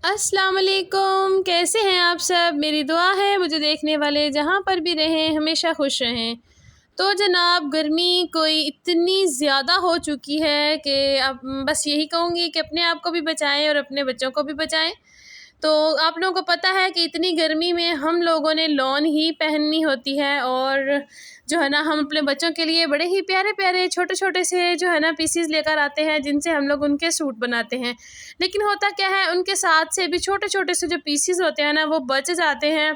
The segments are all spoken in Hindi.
अस्सलाम वालेकुम, कैसे हैं आप सब। मेरी दुआ है मुझे देखने वाले जहाँ पर भी रहें हमेशा खुश रहें। तो जनाब, गर्मी कोई इतनी ज़्यादा हो चुकी है कि अब बस यही कहूँगी कि अपने आप को भी बचाएं और अपने बच्चों को भी बचाएं। तो आप लोगों को पता है कि इतनी गर्मी में हम लोगों ने लॉन ही पहननी होती है, और जो है ना, हम अपने बच्चों के लिए बड़े ही प्यारे प्यारे छोटे छोटे से जो है ना पीसीज लेकर आते हैं, जिनसे हम लोग उनके सूट बनाते हैं। लेकिन होता क्या है, उनके साथ से भी छोटे छोटे से जो पीसीज होते हैं ना, वो बच जाते हैं,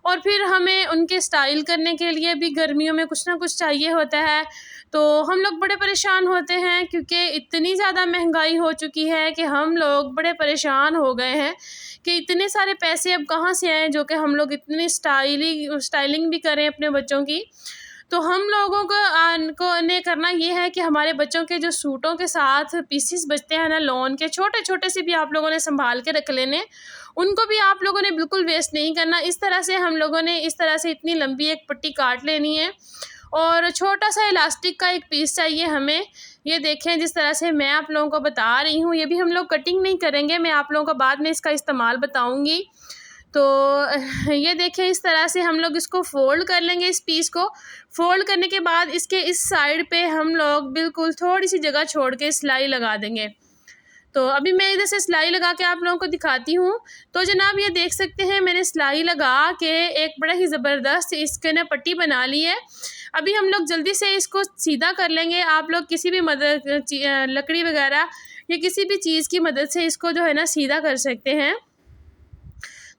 और फिर हमें उनके स्टाइल करने के लिए भी गर्मियों में कुछ ना कुछ चाहिए होता है। तो हम लोग बड़े परेशान होते हैं, क्योंकि इतनी ज़्यादा महंगाई हो चुकी है कि हम लोग बड़े परेशान हो गए हैं कि इतने सारे पैसे अब कहाँ से आएँ जो कि हम लोग इतनी स्टाइलिंग भी करें अपने बच्चों की। तो हम लोगों को ने करना ये है कि हमारे बच्चों के जो सूटों के साथ पीसेस बचते हैं ना, लॉन के छोटे छोटे से भी आप लोगों ने संभाल के रख लेने। उनको भी आप लोगों ने बिल्कुल वेस्ट नहीं करना। इस तरह से हम लोगों ने इस तरह से इतनी लंबी एक पट्टी काट लेनी है, और छोटा सा इलास्टिक का एक पीस चाहिए हमें। ये देखें, जिस तरह से मैं आप लोगों को बता रही हूँ, ये भी हम लोग कटिंग नहीं करेंगे, मैं आप लोगों को बाद में इसका इस्तेमाल बताऊँगी। तो ये देखें, इस तरह से हम लोग इसको फ़ोल्ड कर लेंगे। इस पीस को फ़ोल्ड करने के बाद इसके इस साइड पे हम लोग बिल्कुल थोड़ी सी जगह छोड़ के सिलाई लगा देंगे। तो अभी मैं इधर से सिलाई लगा के आप लोगों को दिखाती हूँ। तो जनाब, ये देख सकते हैं, मैंने सिलाई लगा के एक बड़ा ही ज़बरदस्त इसके ना पट्टी बना ली है। अभी हम लोग जल्दी से इसको सीधा कर लेंगे। आप लोग किसी भी लकड़ी वगैरह या किसी भी चीज़ की मदद से इसको जो है ना सीधा कर सकते हैं।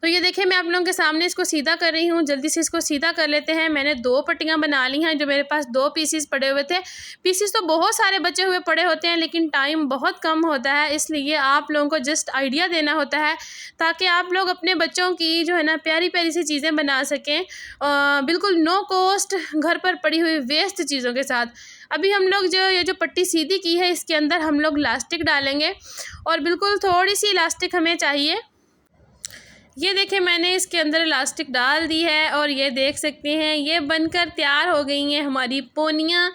तो ये देखिए, मैं आप लोगों के सामने इसको सीधा कर रही हूँ। जल्दी से इसको सीधा कर लेते हैं। मैंने 2 पट्टियाँ बना ली हैं, जो मेरे पास 2 पीसीस पड़े हुए थे। पीसीस तो बहुत सारे बचे हुए पड़े होते हैं, लेकिन टाइम बहुत कम होता है, इसलिए आप लोगों को जस्ट आइडिया देना होता है, ताकि आप लोग अपने बच्चों की जो है ना प्यारी प्यारी सी चीज़ें बना सकें, बिल्कुल नो कॉस्ट, घर पर पड़ी हुई वेस्ट चीज़ों के साथ। अभी हम लोग ये जो पट्टी सीधी की है, इसके अंदर हम लोग इलास्टिक डालेंगे, और बिल्कुल थोड़ी सी इलास्टिक हमें चाहिए। ये देखें, मैंने इसके अंदर इलास्टिक डाल दी है, और ये देख सकते हैं, ये बनकर तैयार हो गई हैं हमारी पोनियाँ।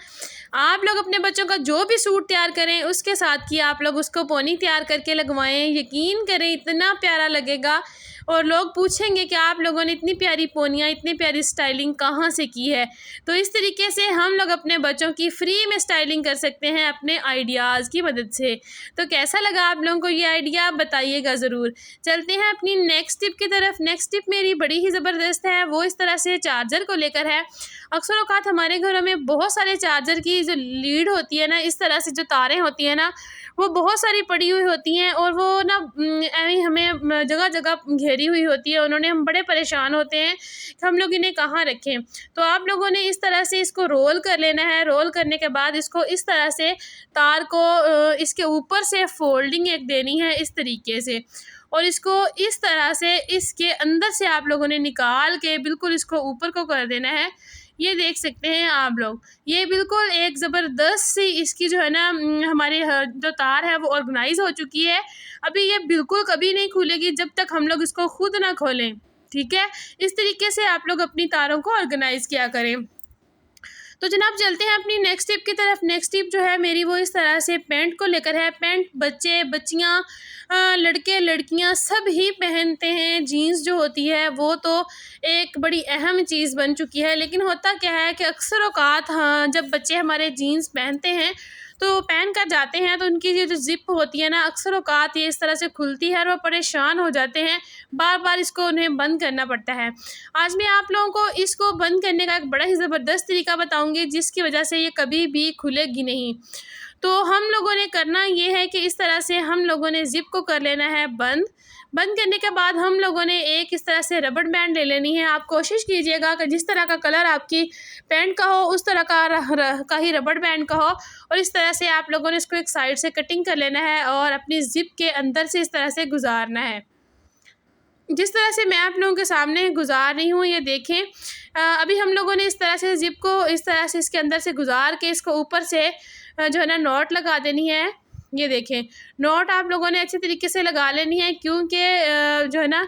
आप लोग अपने बच्चों का जो भी सूट तैयार करें, उसके साथ की आप लोग उसको पोनी तैयार करके लगवाएं। यकीन करें, इतना प्यारा लगेगा, और लोग पूछेंगे कि आप लोगों ने इतनी प्यारी पोनियाँ, इतनी प्यारी स्टाइलिंग कहाँ से की है। तो इस तरीके से हम लोग अपने बच्चों की फ्री में स्टाइलिंग कर सकते हैं अपने आइडियाज़ की मदद से। तो कैसा लगा आप लोगों को ये आइडिया, बताइएगा ज़रूर। चलते हैं अपनी नेक्स्ट टिप की तरफ। नेक्स्ट टिप मेरी बड़ी ही ज़बरदस्त है। वो इस तरह से चार्जर को लेकर है। अक्सर औक़ात हमारे घरों में बहुत सारे चार्जर की जो लीड होती है ना, इस तरह से जो तारें होती हैं ना, वो बहुत सारी पड़ी हुई होती हैं, और वो ना ऐਵੇਂ हमें जगह जगह घेरी हुई होती है। उन्होंने हम बड़े परेशान होते हैं कि हम लोग इन्हें कहाँ रखें। तो आप लोगों ने इस तरह से इसको रोल कर लेना है। रोल करने के बाद इसको इस तरह से तार को इसके ऊपर से फोल्डिंग एक देनी है, इस तरीके से, और इसको इस तरह से इसके अंदर से आप लोगों ने निकाल के बिल्कुल इसको ऊपर को कर देना है। ये देख सकते हैं आप लोग, ये बिल्कुल एक ज़बरदस्त सी इसकी जो है ना हमारी जो तार है वो ऑर्गेनाइज़ हो चुकी है। अभी ये बिल्कुल कभी नहीं खुलेगी जब तक हम लोग इसको खुद ना खोलें, ठीक है। इस तरीके से आप लोग अपनी तारों को ऑर्गेनाइज़ किया करें। तो जनाब, चलते हैं अपनी नेक्स्ट टिप की तरफ। नेक्स्ट टिप जो है मेरी, वो इस तरह से पैंट को लेकर है। पैंट बच्चे बच्चियाँ, लड़के लड़कियाँ सब ही पहनते हैं। जीन्स जो होती है वो तो एक बड़ी अहम चीज़ बन चुकी है, लेकिन होता क्या है कि अक्सर औक़ात, हाँ, जब बच्चे हमारे जीन्स पहनते हैं तो पहन कर जाते हैं, तो उनकी ये जो ज़िप होती है ना, अक्सर औक़ात ये इस तरह से खुलती है, और वो परेशान हो जाते हैं। बार बार इसको उन्हें बंद करना पड़ता है। आज मैं आप लोगों को इसको बंद करने का एक बड़ा ही ज़बरदस्त तरीका बताऊंगी, जिसकी वजह से ये कभी भी खुलेगी नहीं। तो हम लोगों ने करना ये है कि इस तरह से हम लोगों ने ज़िप को कर लेना है बंद। बंद करने के बाद हम लोगों ने एक इस तरह से रबड़ बैंड ले लेनी है। आप कोशिश कीजिएगा कि जिस तरह का कलर आपकी पैंट का हो, उस तरह का ही रबड़ बैंड का हो, और इस तरह से आप लोगों ने इसको एक साइड से कटिंग कर लेना है, और अपनी ज़िप के अंदर से इस तरह से गुजारना है, जिस तरह से मैं आप लोगों के सामने गुजार रही हूँ। ये देखें, अभी हम लोगों ने इस तरह से ज़िप को इस तरह से इसके अंदर से गुजार के इसको ऊपर से जो है ना नॉट लगा देनी है। ये देखें, नॉट आप लोगों ने अच्छे तरीके से लगा लेनी है, क्योंकि जो है ना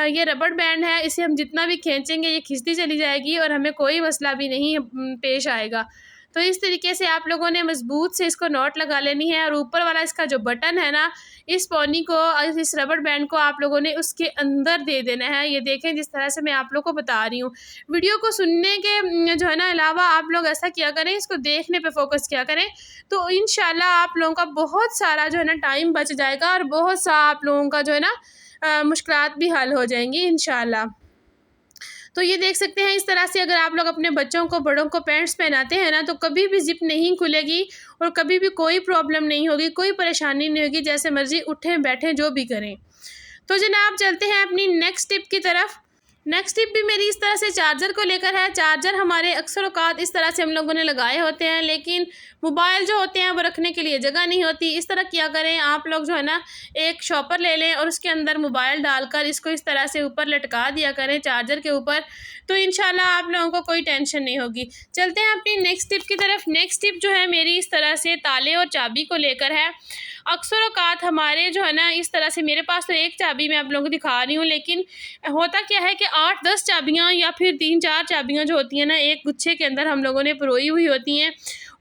ये रबड़ बैंड है, इसे हम जितना भी खींचेंगे ये खिंचती चली जाएगी, और हमें कोई मसला भी नहीं पेश आएगा। तो इस तरीके से आप लोगों ने मज़बूत से इसको नॉट लगा लेनी है और ऊपर वाला इसका जो बटन है ना, इस पॉनी को, इस रबड़ बैंड को आप लोगों ने उसके अंदर दे देना है। ये देखें जिस तरह से मैं आप लोगों को बता रही हूँ। वीडियो को सुनने के जो है ना अलावा आप लोग ऐसा किया करें, इसको देखने पे फोकस किया करें, तो इंशाल्लाह आप लोगों का बहुत सारा जो है ना टाइम बच जाएगा और बहुत सा आप लोगों का जो है ना मुश्किलात भी हल हो जाएंगी इंशाल्लाह। तो ये देख सकते हैं इस तरह से अगर आप लोग अपने बच्चों को, बड़ों को पैंट्स पहनाते हैं ना, तो कभी भी जिप नहीं खुलेगी और कभी भी कोई प्रॉब्लम नहीं होगी, कोई परेशानी नहीं होगी, जैसे मर्जी उठें बैठें जो भी करें। तो जनाब चलते हैं अपनी नेक्स्ट टिप की तरफ। नेक्स्ट टिप भी मेरी इस तरह से चार्जर को लेकर है। चार्जर हमारे अक्सर औकात इस तरह से हम लोगों ने लगाए होते हैं, लेकिन मोबाइल जो होते हैं वो रखने के लिए जगह नहीं होती। इस तरह किया करें, आप लोग जो है ना एक शॉपर ले लें और उसके अंदर मोबाइल डालकर इसको इस तरह से ऊपर लटका दिया करें चार्जर के ऊपर, तो इंशाल्लाह आप लोगों को कोई टेंशन नहीं होगी। चलते हैं अपनी नेक्स्ट टिप की तरफ। नेक्स्ट टिप जो है मेरी इस तरह से ताले और चाबी को लेकर है। अक्सर औकात हमारे जो है ना इस तरह से, मेरे पास तो एक चाबी मैं आप लोगों को दिखा रही हूँ, लेकिन होता क्या है कि 8-10 चाबियाँ या फिर 3-4 चाबियाँ जो होती हैं ना एक गुच्छे के अंदर हम लोगों ने परोई हुई होती हैं,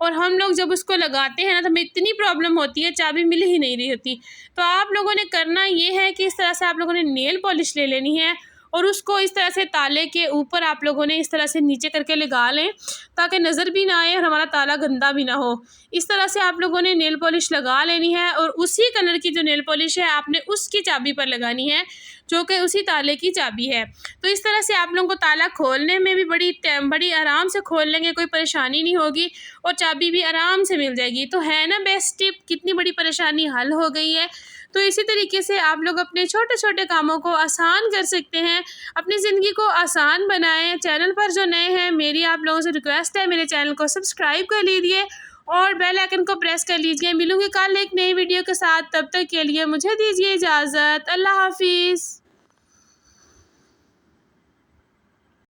और हम लोग जब उसको लगाते हैं ना तो हमें इतनी प्रॉब्लम होती है, चाबी मिल ही नहीं रही होती। तो आप लोगों ने करना ये है कि इस तरह से आप लोगों ने नेल पॉलिश ले लेनी है और उसको इस तरह से ताले के ऊपर आप लोगों ने इस तरह से नीचे करके लगा लें, ताकि नज़र भी ना आए और हमारा ताला गंदा भी ना हो। इस तरह से आप लोगों ने नेल पॉलिश लगा लेनी है और उसी कलर की जो नेल पॉलिश है आपने उसकी चाबी पर लगानी है, जो कि उसी ताले की चाबी है। तो इस तरह से आप लोगों को ताला खोलने में भी बड़ी आराम से खोल लेंगे, कोई परेशानी नहीं होगी और चाबी भी आराम से मिल जाएगी। तो है ना बेस्ट टिप, कितनी बड़ी परेशानी हल हो गई है। तो इसी तरीके से आप लोग अपने छोटे छोटे कामों को आसान कर सकते हैं, अपनी ज़िंदगी को आसान बनाएं। चैनल पर जो नए हैं, मेरी आप लोगों से रिक्वेस्ट है, मेरे चैनल को सब्सक्राइब कर लीजिए और बेल आइकन को प्रेस कर लीजिए। मिलूंगी कल एक नई वीडियो के साथ, तब तक के लिए मुझे दीजिए इजाज़त। अल्लाह हाफिज़।